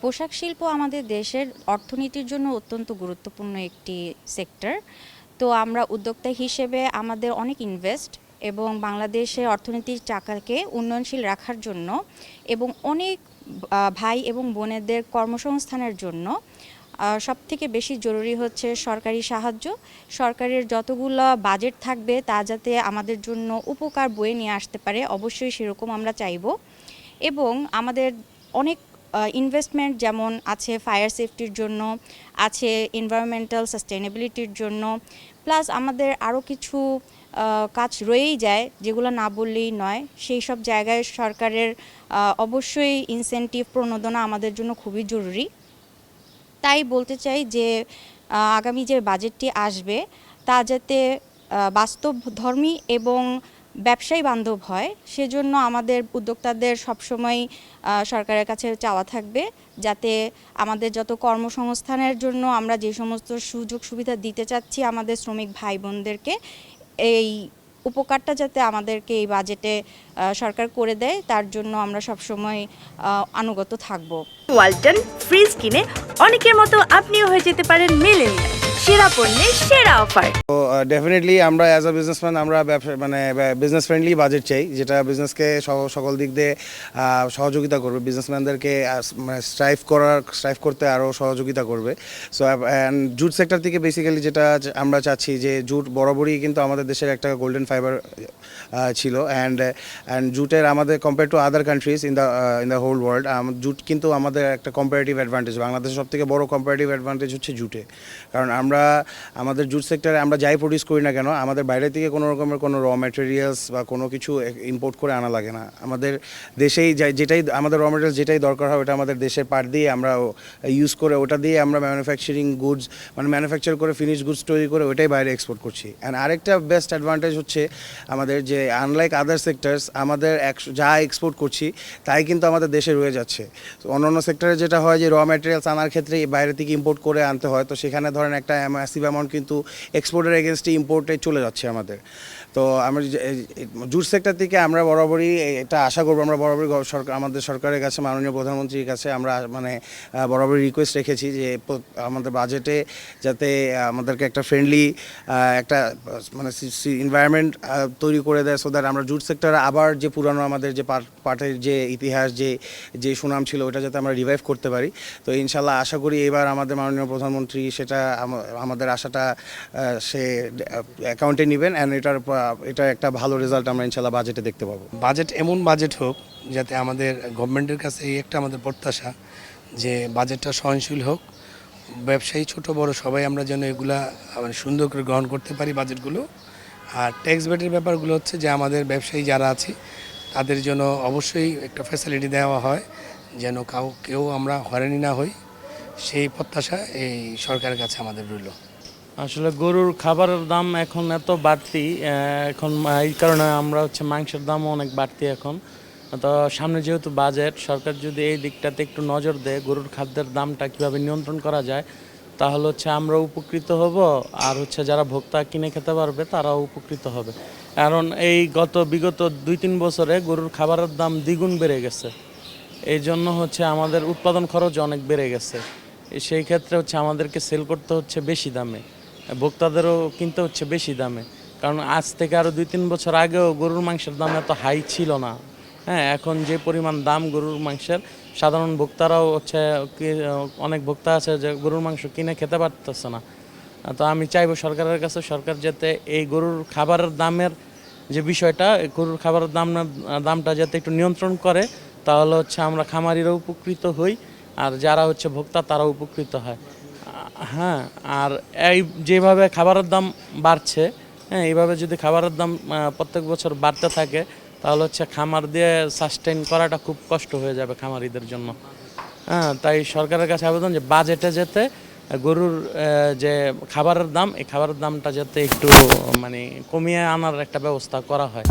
পোশাক শিল্প আমাদের দেশের অর্থনীতির জন্য অত্যন্ত গুরুত্বপূর্ণ একটি সেক্টর। তো আমরা উদ্যোক্তা হিসেবে আমাদের অনেক ইনভেস্ট এবং বাংলাদেশের অর্থনীতির চাকাকে উন্নয়নশীল রাখার জন্য এবং অনেক ভাই এবং বোনেদের কর্মসংস্থানের জন্য সবথেকে বেশি জরুরি হচ্ছে সরকারি সাহায্য। সরকারের যতগুলো বাজেট থাকবে তা যাতে আমাদের জন্য উপকার বয়ে নিয়ে আসতে পারে, অবশ্যই সেরকম আমরা চাইব। এবং আমাদের অনেক ইনভেস্টমেন্ট যেমন আছে ফায়ার সেফটির জন্য, আছে এনভায়রনমেন্টাল সাস্টেনেবিলিটির জন্য, প্লাস আমাদের আরও কিছু কাজ রয়েই যায় যেগুলো না বললেই নয়। সেই সব জায়গায় সরকারের অবশ্যই ইনসেনটিভ প্রণোদনা আমাদের জন্য খুবই জরুরি। তাই বলতে চাই যে আগামী যে বাজেটটি আসবে তা যাতে বাস্তবধর্মী এবং ব্যবসায়ী বান্ধব হয়, সেজন্য আমাদের উদ্যোক্তাদের সবসময় সরকারের কাছে চাওয়া থাকবে যাতে আমাদের যত কর্মসংস্থানের জন্য আমরা যে সমস্ত সুযোগ সুবিধা দিতে চাচ্ছি আমাদের শ্রমিক ভাই বোনদেরকে, এই উপকারটা যাতে আমাদেরকে এই বাজেটে সরকার করে দেয়, তার জন্য আমরা সবসময় আনুগত থাকব। ওয়ালটন ফ্রিজ কিনে অনেকের মতো আপনিও হয়ে যেতে পারেন মিলেনিয়াল, সেরা পণ্যের সেরা অফার। তো ডেফিনেটলি আমরা অ্যাজ আ বিজনেসম্যান আমরা বিজনেস ফ্রেন্ডলি বাজেট চাই, যেটা বিজনেসকে সকল দিক দিয়ে সহযোগিতা করবে, বিজনেসম্যানদেরকে স্ট্রাইভ করতে আরও সহযোগিতা করবে। সো জুট সেক্টর থেকে বেসিক্যালি যেটা আমরা চাচ্ছি যে জুট বরাবরই কিন্তু আমাদের দেশের একটা গোল্ডেন ফাইবার ছিল, অ্যান্ড জুটের আমাদের compare to other countries in the whole world jute কিন্তু আমাদের একটা কম্পারেটিভ অ্যাডভান্টেজ। বাংলাদেশের সবথেকে বড় কম্পারেটিভ অ্যাডভান্টেজ হচ্ছে জুটে, কারণ আমাদের জুট সেক্টরে আমরা যাই প্রডিউস করি না কেন আমাদের বাইরে থেকে কোনো রকমের কোনো র ম্যাটেরিয়ালস বা কোনো কিছু ইম্পোর্ট করে আনা লাগে না। আমাদের দেশেই যেটাই আমাদের র ম্যাটেরিয়ালস যেটাই দরকার হয় ওটা আমাদের দেশের পার্ট দিয়ে আমরা ইউজ করে ওটা দিয়ে আমরা ম্যানুফ্যাকচারিং গুডস ম্যানুফ্যাকচার করে ফিনিশ গুডস তৈরি করে ওটাই বাইরে এক্সপোর্ট করছি। অ্যান্ড আরেকটা বেস্ট অ্যাডভান্টেজ হচ্ছে আমাদের যে আনলাইক আদার সেক্টরস আমাদের যা এক্সপোর্ট করছি তাই কিন্তু আমাদের দেশে রয়ে যাচ্ছে। অন্যান্য সেক্টরে যেটা হয় যে র ম্যাটেরিয়ালস আনার ক্ষেত্রে বাইরে থেকে ইম্পোর্ট করে আনতে হয়, তো সেখানে ধরেন একটা ম্যাসিভ অ্যামাউন্ট কিন্তু এক্সপোর্টের এগেনস্টে ইম্পোর্টে চলে যাচ্ছে আমাদের। তো আমরা জুট সেক্টর থেকে আমরা বরাবরই এটা আশা করবো, আমরা বরাবরই আমাদের সরকারের কাছে মাননীয় প্রধানমন্ত্রীর কাছে আমরা বরাবরই রিকোয়েস্ট রেখেছি যে আমাদের বাজেটে যাতে আমাদেরকে একটা ফ্রেন্ডলি একটা এনভায়রনমেন্ট তৈরি করে দেয়, সো দ্যাট আমরা জুট সেক্টরে আবার যে পুরানো আমাদের যে পাটের যে ইতিহাস যে সুনাম ছিল ওটা যাতে আমরা রিভাইভ করতে পারি। তো ইনশাল্লাহ আশা করি এবার আমাদের মাননীয় প্রধানমন্ত্রী সেটা আমাদের আশাটা সে অ্যাকাউন্টে নেবেন, অ্যান্ড এটা একটা ভালো রেজাল্ট আমরা ইনশাল্লাহ বাজেটে দেখতে পাবো। বাজেট এমন বাজেট হোক যাতে আমাদের গভর্নমেন্টের কাছে এই একটা আমাদের প্রত্যাশা যে বাজেটটা সহনশীল হোক, ব্যবসায়ী ছোট বড় সবাই আমরা যেন এগুলা সুন্দর করে গ্রহণ করতে পারি বাজেটগুলো। আর ট্যাক্স বেটের ব্যাপারগুলো হচ্ছে যে আমাদের ব্যবসায়ী যারা আছে তাদের জন্য অবশ্যই একটা ফ্যাসিলিটি দেওয়া হয় যেন কেউ আমরা হয়রানি না হই, সেই প্রত্যাশা এই সরকারের কাছে আমাদের রইল। আসলে গরুর খাবারের দাম এখন এত বাড়তি, এখন এই কারণে আমরা মাংসের দামও অনেক বাড়তি এখন। তো সামনে যেহেতু বাজেট, সরকার যদি এই দিকটাতে একটু নজর দেয় গরুর খাদ্যের দামটা কীভাবে নিয়ন্ত্রণ করা যায়, তাহলে আমরা উপকৃত হব, আর যারা ভোক্তা কিনে খেতে পারবে তারাও উপকৃত হবে। কারণ এই বিগত 2-3 বছরে গরুর খাবারের দাম দ্বিগুণ বেড়ে গেছে। এই জন্য আমাদের উৎপাদন খরচ অনেক বেড়ে গেছে। সেই ক্ষেত্রে আমাদেরকে সেল করতে হচ্ছে বেশি দামে, ভোক্তাদেরও কিনতে হচ্ছে বেশি দামে। কারণ আজ থেকে আরও 2-3 বছর আগেও গরুর মাংসের দাম এত হাই ছিল না। হ্যাঁ, এখন যে পরিমাণ দাম গরুর মাংসের, সাধারণ ভোক্তারাও অনেক ভোক্তা আছে যে গরুর মাংস কিনে খেতে পারতেছে না। তো আমি চাইবো সরকারের কাছে, সরকার যাতে এই গরুর খাবারের দামের যে বিষয়টা, গরুর খাবারের দামটা যাতে একটু নিয়ন্ত্রণ করে, তাহলে আমরা খামারিরাও উপকৃত হই, আর যারা ভোক্তা তারাও উপকৃত হয়। হ্যাঁ, আর এই যেভাবে খাবারের দাম বাড়ছে, হ্যাঁ, এইভাবে যদি খাবারের দাম প্রত্যেক বছর বাড়তে থাকে তাহলে খামার দিয়ে সাস্টেইন করাটা খুব কষ্ট হয়ে যাবে খামারিদের জন্য। হ্যাঁ, তাই সরকারের কাছে আবেদন যে বাজেটে যাতে গরুর যে খাবারের দাম, এই খাবারের দামটা যাতে একটু কমিয়ে আনার একটা ব্যবস্থা করা হয়।